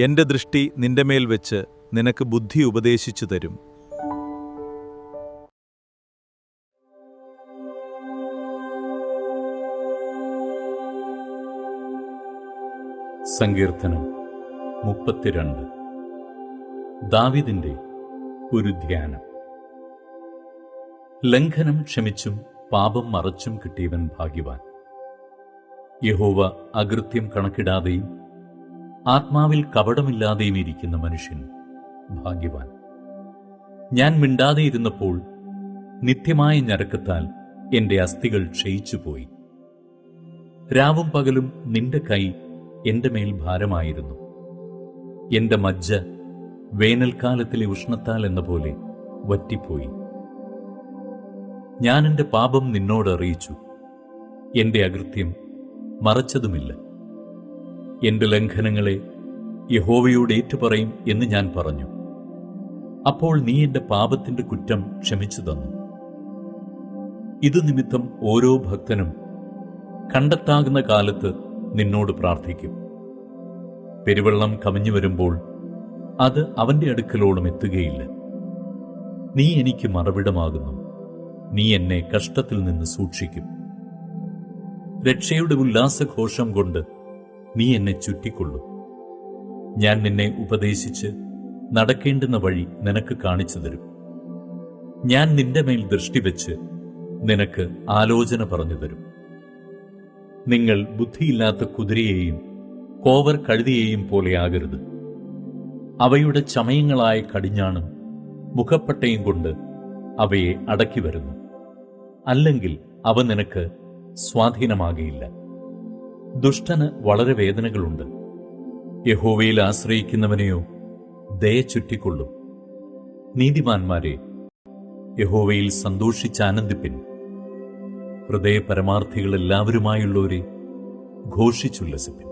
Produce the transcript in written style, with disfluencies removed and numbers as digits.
എൻ്റെ ദൃഷ്ടി നിന്റെ മേൽ വെച്ച് നിനക്ക് ബുദ്ധി ഉപദേശിച്ചു തരും. സങ്കീർത്തനം 32. ദാവീദിന്റെ ഒരു ധ്യാനം. ലംഘനം ക്ഷമിച്ചും പാപം മറച്ചും കിട്ടിയവൻ ഭാഗ്യവാൻ. യഹോവ അകൃത്യം കണക്കിടാതെയും ആത്മാവിൽ കപടമില്ലാതെയും ഇരിക്കുന്ന മനുഷ്യൻ ഭാഗ്യവാൻ. ഞാൻ മിണ്ടാതെയിരുന്നപ്പോൾ നിത്യമായ ഞരക്കത്താൽ എന്റെ അസ്ഥികൾ ക്ഷയിച്ചുപോയി. രാവും പകലും നിന്റെ കൈ എന്റെ മേൽ ഭാരമായിരുന്നു. എന്റെ മജ്ജ വേനൽക്കാലത്തിലെ ഉഷ്ണത്താൽ എന്ന പോലെ വറ്റിപ്പോയി. ഞാൻ എന്റെ പാപം നിന്നോട് അറിയിച്ചു, എന്റെ അകൃത്യം മറച്ചതുമില്ല. എന്റെ ലംഘനങ്ങളെ യഹോവയോട് ഏറ്റുപറയും എന്ന് ഞാൻ പറഞ്ഞു. അപ്പോൾ നീ എന്റെ പാപത്തിന്റെ കുറ്റം ക്ഷമിച്ചു തന്നു. ഇതു നിമിത്തം ഓരോ ഭക്തനും കണ്ടെത്താകുന്ന കാലത്ത് നിന്നോട് പ്രാർത്ഥിക്കും. പെരുവെള്ളം കവിഞ്ഞു വരുമ്പോൾ അത് അവന്റെ അടുക്കലോളം എത്തുകയില്ല. നീ എനിക്ക് മറവിടമാകുന്നു. നീ എന്നെ കഷ്ടത്തിൽ നിന്ന് സൂക്ഷിക്കും. രക്ഷയുടെ ഉല്ലാസഘോഷം കൊണ്ട് നീ എന്നെ ചുറ്റിക്കൊള്ളും. ഞാൻ നിന്നെ ഉപദേശിച്ച് നടക്കേണ്ടുന്ന വഴി നിനക്ക് കാണിച്ചു തരും. ഞാൻ നിന്റെ മേൽ ദൃഷ്ടിവെച്ച് നിനക്ക് ആലോചന പറഞ്ഞു തരും. നിങ്ങൾ ബുദ്ധിയില്ലാത്ത കുതിരയെയും കോവർ കഴുതിയെയും പോലെയാകരുത്. അവയുടെ ചമയങ്ങളായ കടിഞ്ഞാണും മുഖപ്പട്ടയും കൊണ്ട് അവയെ അടക്കി വരുന്നു. അല്ലെങ്കിൽ അവ നിനക്ക് സ്വാധീനമാകയില്ല. ദുഷ്ടന് വളരെ വേദനകളുണ്ട്. യഹോവയിൽ ആശ്രയിക്കുന്നവനെയോ ദയ ചുറ്റിക്കൊള്ളും. നീതിമാന്മാരെ, യഹോവയിൽ സന്തോഷിച്ചാനന്ദിപ്പിൻ. ഹൃദയ പരമാർത്ഥികൾ എല്ലാവരുമായുള്ളവരെ ഘോഷിച്ചുല്ലസിപ്പിൻ.